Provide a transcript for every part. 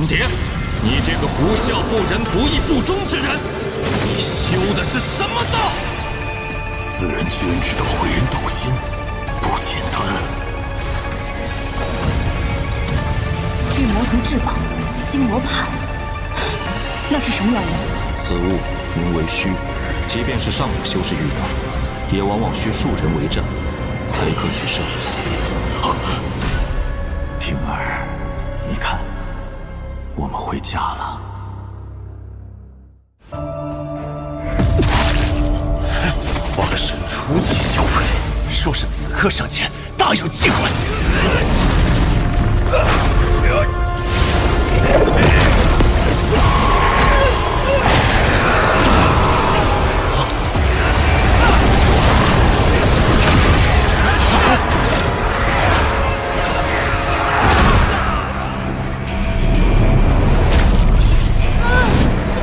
重叠！你这个不孝不仁不义不忠之人，你修的是什么道？此人捐躯的毁人道心，不简单。巨魔族至宝，星魔盘，那是什么玩意？此物名为虚，即便是上古修士遇到，也往往需数人为战，才可取胜。婷儿，你看，我们回家了。化神初期修为，若是此刻上前，大有机会。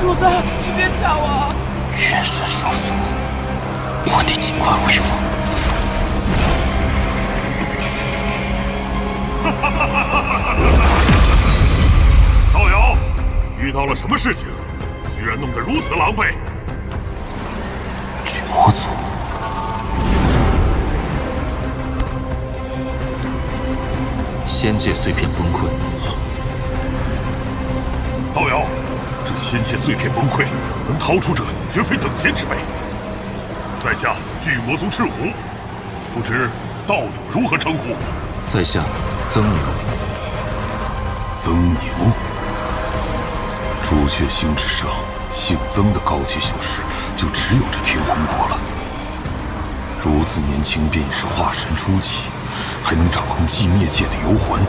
主子，你别吓我！元神受损，我得尽快恢复。道友，遇到了什么事情？居然弄得如此狼狈！巨魔族，仙界碎片崩溃。道友，这仙界碎片崩溃，能逃出者绝非等闲之辈。在下巨魔族赤狐，不知道友如何称呼？在下曾牛。曾牛，朱雀星之上，姓曾的高阶修士就只有这天魂国了。如此年轻便已是化神初期，还能掌控寂灭界的游魂，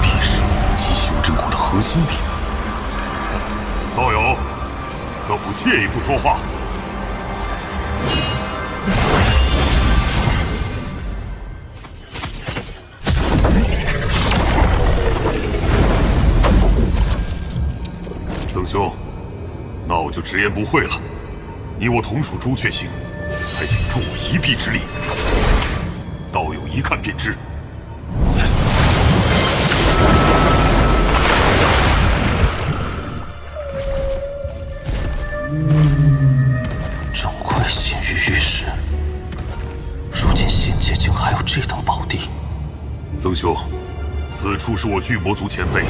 必是五级修真国的核心弟子。道友，可否借一步说话？曾兄，那我就直言不讳了。你我同属朱雀星，还请助我一臂之力。道友一看便知。钟馗陷于玉石，如今仙界竟还有这等宝地。曾兄，此处是我巨魔族前辈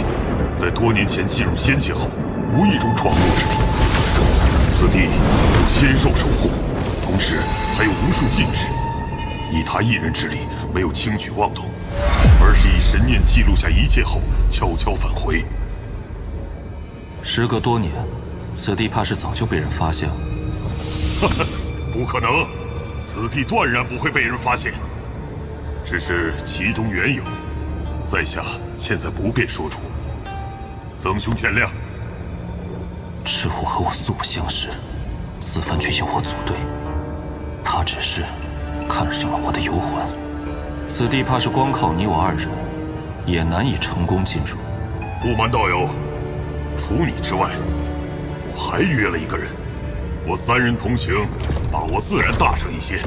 在多年前进入仙界后无意中闯入之地。此地有仙兽守护，同时还有无数禁制。以他一人之力，没有轻举妄动，而是以神念记录下一切后，悄悄返回。时隔多年，此地怕是早就被人发现了。不可能，此地断然不会被人发现。只是其中缘由，在下现在不便说出。曾兄见谅。赤狐和我素不相识，此番却由我组队，他只是看上了我的游魂。此地怕是光靠你我二人，也难以成功进入。不瞒道友，除你之外，我还约了一个人。我三人同行，把握自然大上一些。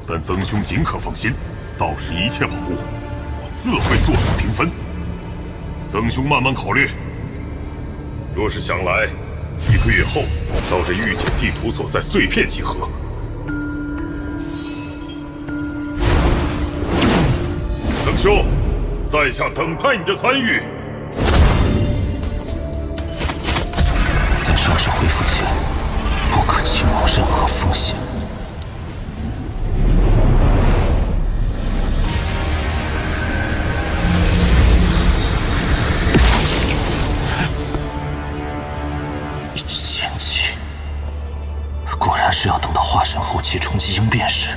但曾兄尽可放心，到时一切宝物，我自会做出平分。曾兄慢慢考虑。若是想来，1个月后到这御姐地图所在碎片集合。曾兄，在下等待你的参与。在伤势恢复前，不可轻冒任何风险。仙气，果然是要等到化神后期冲击应变时，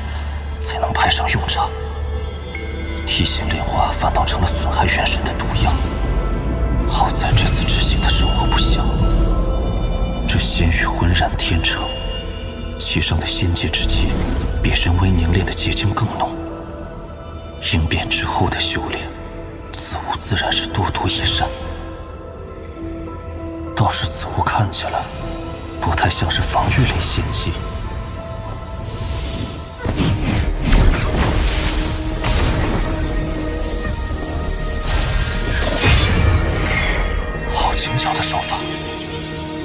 才能派上用场。提前炼化反倒成了损害元神的毒药。好在这次执行的收获不小。这仙域浑然天成，其上的仙界之气比人为凝练的结晶更浓。应变之后的修炼，此物自然是多多益善。倒是此物看起来不太像是防御类仙器。棱角的手法，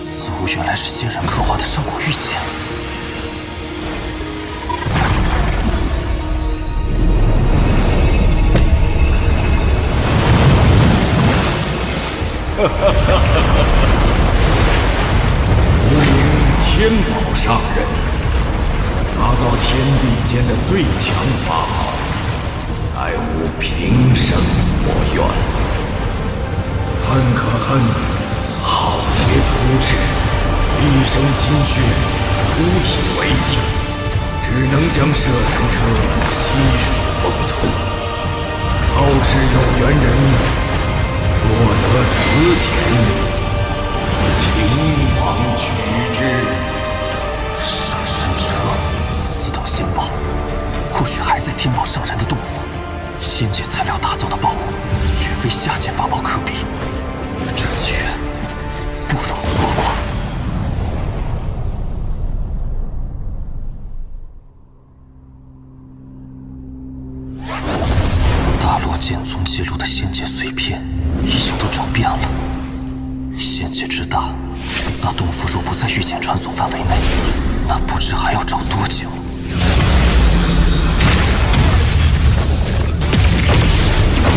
似乎原来是仙人刻画的上古玉简。吾名天宝上人，打造天地间的最强法宝，乃吾平生所愿。恨可恨，浩劫突至，一生心血，无以为继，只能将摄神车悉数封存。后世有缘人若得此钱，请往取之。摄神车，此等仙宝，或许还在天宝上人的洞府。仙界材料打造的宝物，绝非下界法宝可比。这机缘，不容错过。大罗剑宗记录的仙界碎片，已经都找遍了。仙界之大，那洞府若不在御剑传送范围内，那不知还要找多久。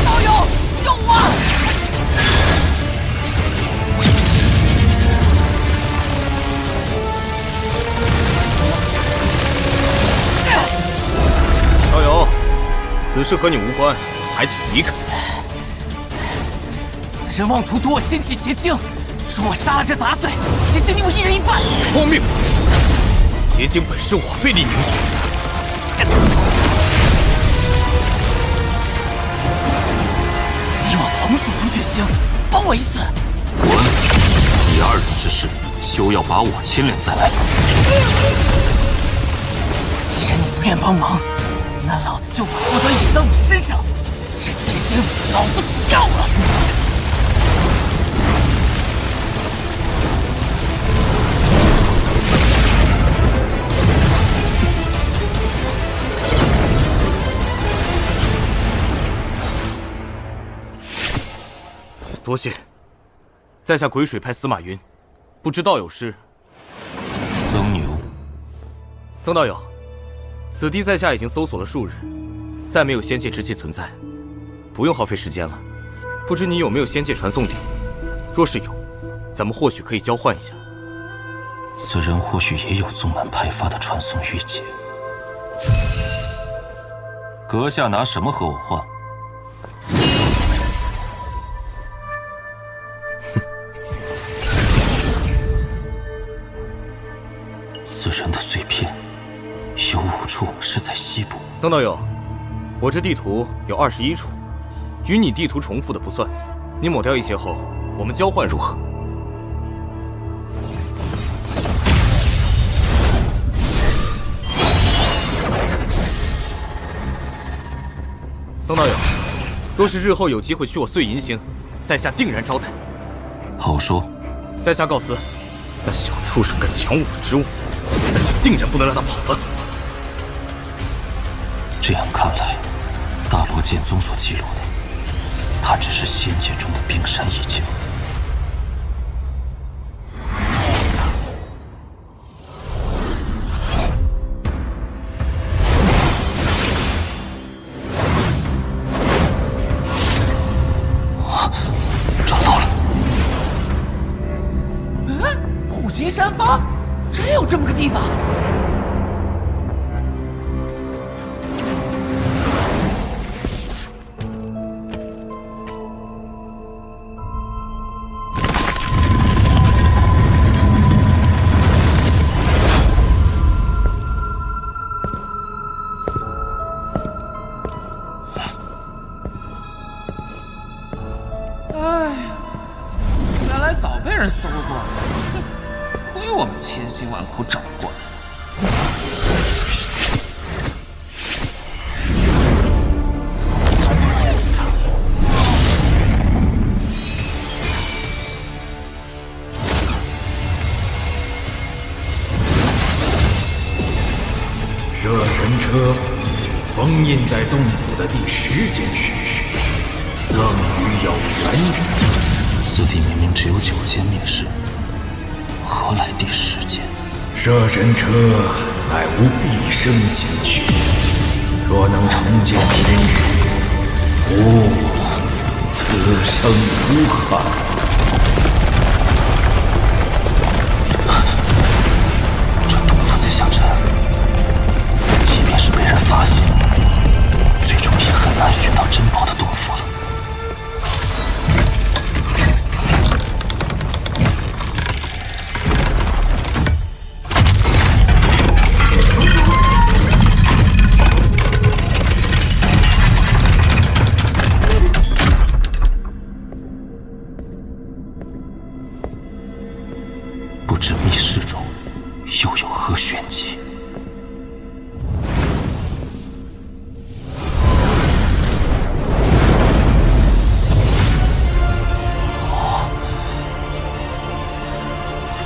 道友，救我！道友，此事和你无关，还请离开。此人妄图夺我仙气结晶，说我杀了这杂碎，结晶定我一人一半。荒谬！结晶本是我费力凝聚。你我同属朱雀星，帮我一次。滚！你二人之事，休要把我牵连在内。既然你不愿帮忙，那老子就把祸端引到你身上。这结晶，老子不要了！多谢。在下鬼水派司马云，不知道有失。曾牛，曾道友，此地在下已经搜索了数日，再没有仙界之气存在，不用耗费时间了。不知你有没有仙界传送鼎？若是有，咱们或许可以交换一下。此人或许也有宗门派发的传送玉简。阁下拿什么和我换？此人的碎片，有5处是在西部。曾道友，我这地图有21处，与你地图重复的不算。你抹掉一些后，我们交换如何？曾道友，若是日后有机会去我碎银星，在下定然招待。好说。在下告辞。那小畜生敢抢我的职务，在下定然不能让他跑了。这样看来，大罗剑宗所记录的，怕只是仙界中的冰山一角。找到了！虎形山峰，真有这么个地方？原来早被人搜过了，亏我们千辛万苦找过来。摄神车封印在洞府的第10件神事，赠予有缘人。此地明明只只有9间密室，何来第10间？摄神车乃吾毕生心血，若能重见天日，此生无憾。这洞府在下沉，即便是被人发现，最终也很难寻到珍宝的洞府了。不知密室中又有何玄机？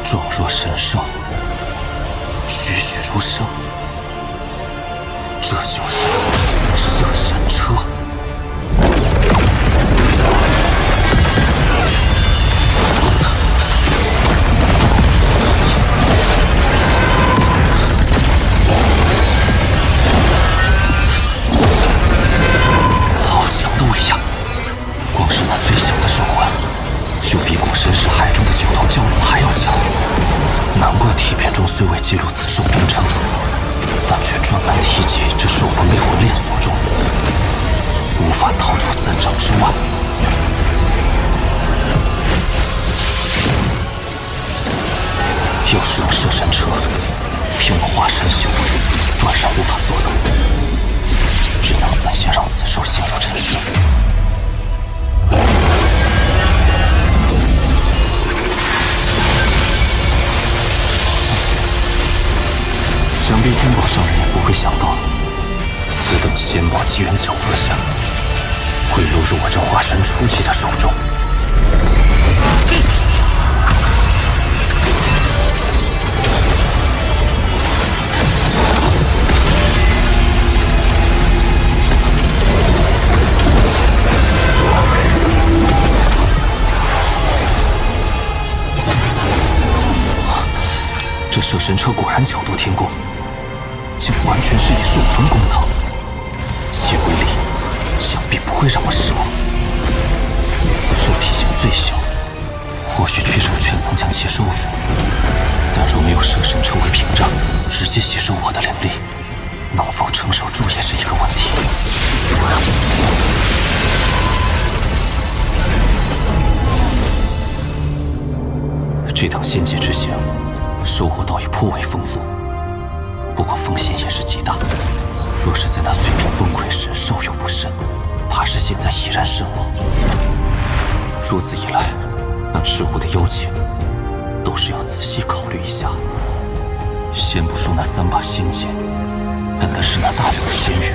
状若神兽，栩栩如生，这就是摄神车。好强的威压！光是那最小的兽魂，就比古神识海中的9头蛟龙还要强。难怪体片中虽未记录此兽名称，但却专门提及这兽魂被魂链锁住，无法逃出3丈之外。要是用摄神车，凭我化神修为，断然无法做到，只能暂先让此兽陷入沉睡。想必天宝上人也不会想到，此等仙宝机缘巧合下，会落入我这化神初期的手中。这摄神车果然巧夺天工，竟完全是以兽魂攻讨，其威力想必不会让我失望。此兽体型最小，或许屈手拳能将其收服，但若没有摄神车为屏障，直接吸收我的灵力，能否承受住也是一个问题。这趟仙界之行，收获倒也颇为丰富，不过风险也是极大。若是在那碎片崩溃时稍有不慎，怕是现在已然身亡。如此一来，那赤狐的妖情都是要仔细考虑一下。先不说那3把仙剑，单单是那大量的仙玉，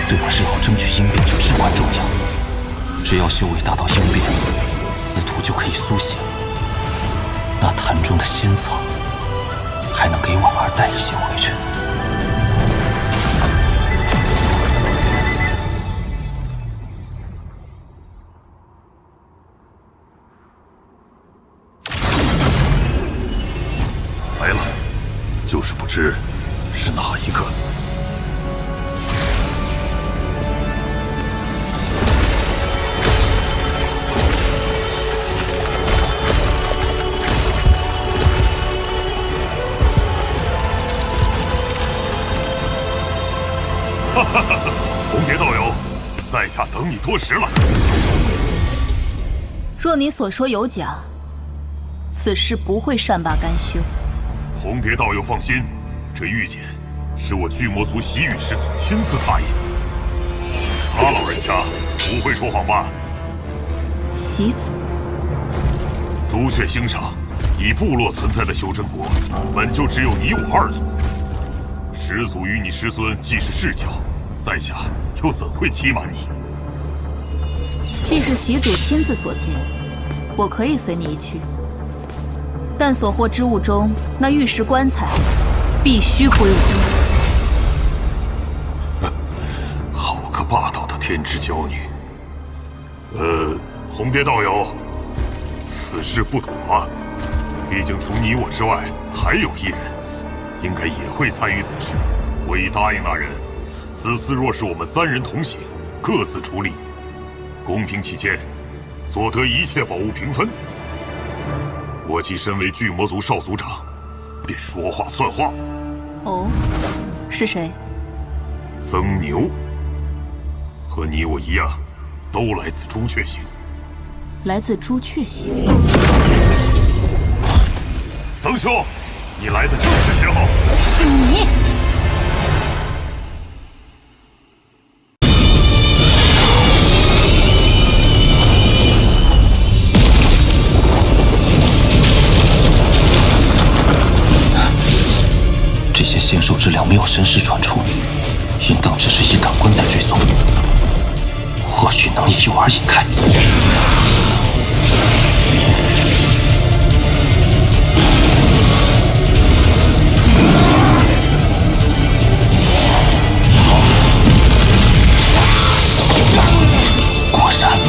对我日后争取鹰变就至关重要。只要修为达到鹰变，司徒就可以苏醒。那坛中的仙草，还能给婉儿带一些回去。来了，就是不知是哪一个。哈哈哈！红蝶道友，在下等你多时了。若你所说有假，此事不会善罢甘休。红蝶道友放心，这玉简是我巨魔族洗雨师祖亲自打印，他老人家不会说谎吧？洗祖，朱雀星上以部落存在的修真国，本就只有你我2族。始祖与你师孙既是世交，在下又怎会欺瞒你？既是习祖亲自所见，我可以随你一去，但所获之物中那玉石棺材必须归我。好个霸道的天之娇女！红蝶道友，此此事不妥啊！毕竟除你我之外，还有一人，应该也会参与此事。我已答应那人，此次若是我们3人同行，各自出力，公平起见，所得一切宝物平分。我既身为巨魔族少族长，便说话算话。哦，是谁？曾牛，和你我一样，都来自朱雀星。来自朱雀星。曾兄，你来的正是时候。是你！这些仙兽之粮没有神识传出，应当只是以感官在追踪，或许能以诱饵引开。果然。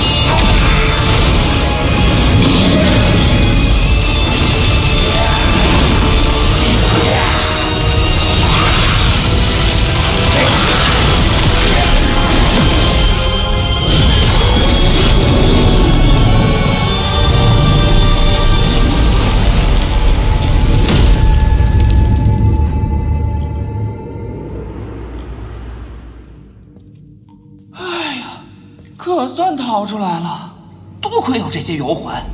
可算逃出来了，多亏有这些游环。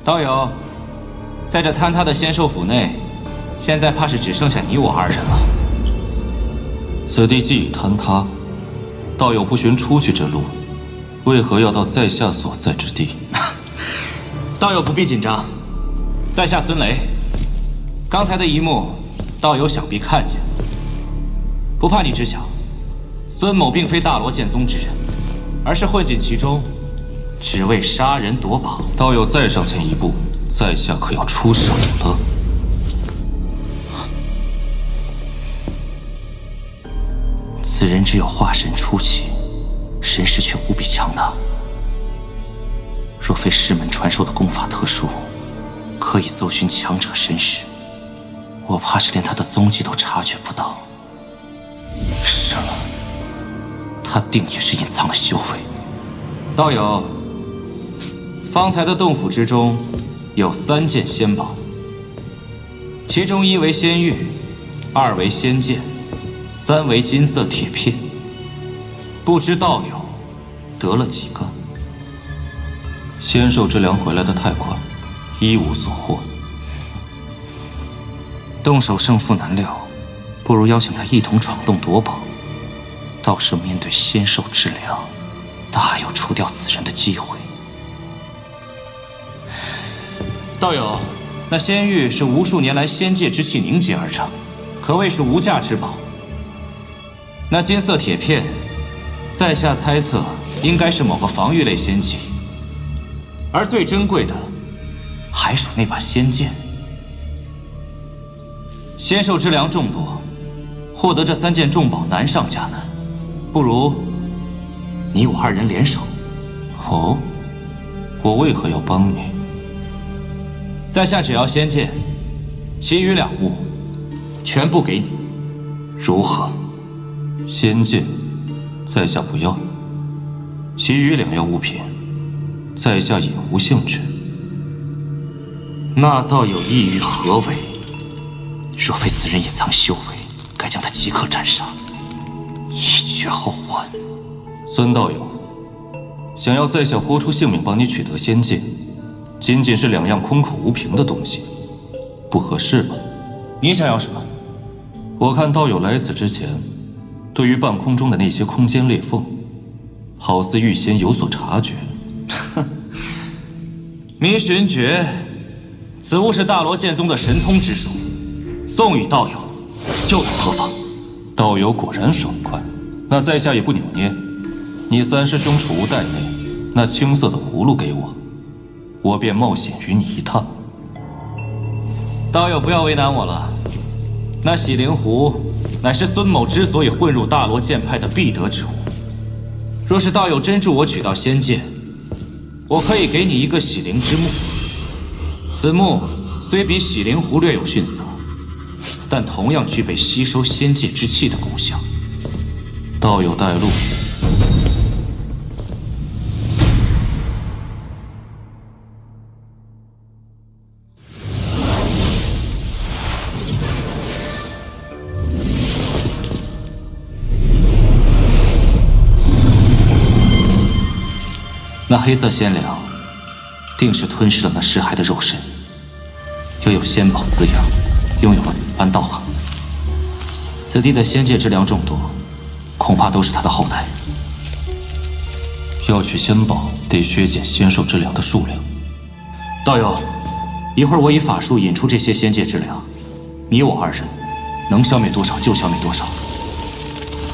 道友，在这坍塌的仙兽府内，现在怕是只剩下你我2人了。此地既已坍塌，道友不寻出去之路，为何要到在下所在之地？道友不必紧张，在下孙雷。刚才的一幕，道友想必看见。不怕你知晓，孙某并非大罗剑宗之人，而是混进其中，只为杀人夺宝。道友再上前一步，在下可要出手了。此人只有化神初期，神识却无比强大。若非师门传授的功法特殊，可以搜寻强者神识，我怕是连他的踪迹都察觉不到。是了，他定也是隐藏了修为。道友，方才的洞府之中有3件仙宝，其中1为仙玉，2为仙剑，3为金色铁片。不知道友得了几个？仙兽之粮回来的太快，一无所获。动手胜负难料，不如邀请他一同闯洞夺宝。到时面对仙兽之粮，大有除掉此人的机会。道友，那仙玉是无数年来仙界之气凝结而成，可谓是无价之宝。那金色铁片，在下猜测应该是某个防御类仙器，而最珍贵的还属那把仙剑。仙兽之粮众多，获得这3件重宝难上加难，不如你我2人联手。哦，我为何要帮你？在下只要仙剑，其余2物全部给你，如何？仙剑，在下不要；其余2样物品，在下也无兴趣。那倒有意于何为？若非此人隐藏修为，该将他即刻斩杀，以绝后患。孙道友，想要在下豁出性命帮你取得仙剑，仅仅是2样空口无凭的东西，不合适吧？你想要什么？我看道友来此之前，对于半空中的那些空间裂缝，好似预先有所察觉。迷寻诀，此物是大罗剑宗的神通之术，送与道友，又有何妨？道友果然爽快，那在下也不扭捏。你三师兄储物袋内那青色的葫芦给我，我便冒险与你一趟。道友不要为难我了，那洗灵壶乃是孙某之所以混入大罗剑派的必得之物。若是道友真助我取到仙剑，我可以给你一个洗灵之木。此木虽比洗灵壶略有逊色，但同样具备吸收仙界之气的功效。道友带路。那黑色仙凉，定是吞噬了那尸骸的肉身，又有仙宝滋养，拥有了此般道行。此地的仙界之粮众多，恐怕都是他的后代。要取仙宝，得削减仙兽之粮的数量。道友，一会儿我以法术引出这些仙界之粮，你我二人能消灭多少就消灭多少。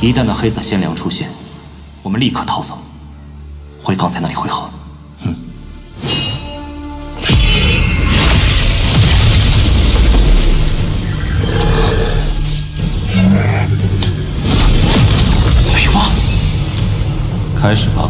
一旦那黑色仙凉出现，我们立刻逃走。回刚才那里汇合。开始吧。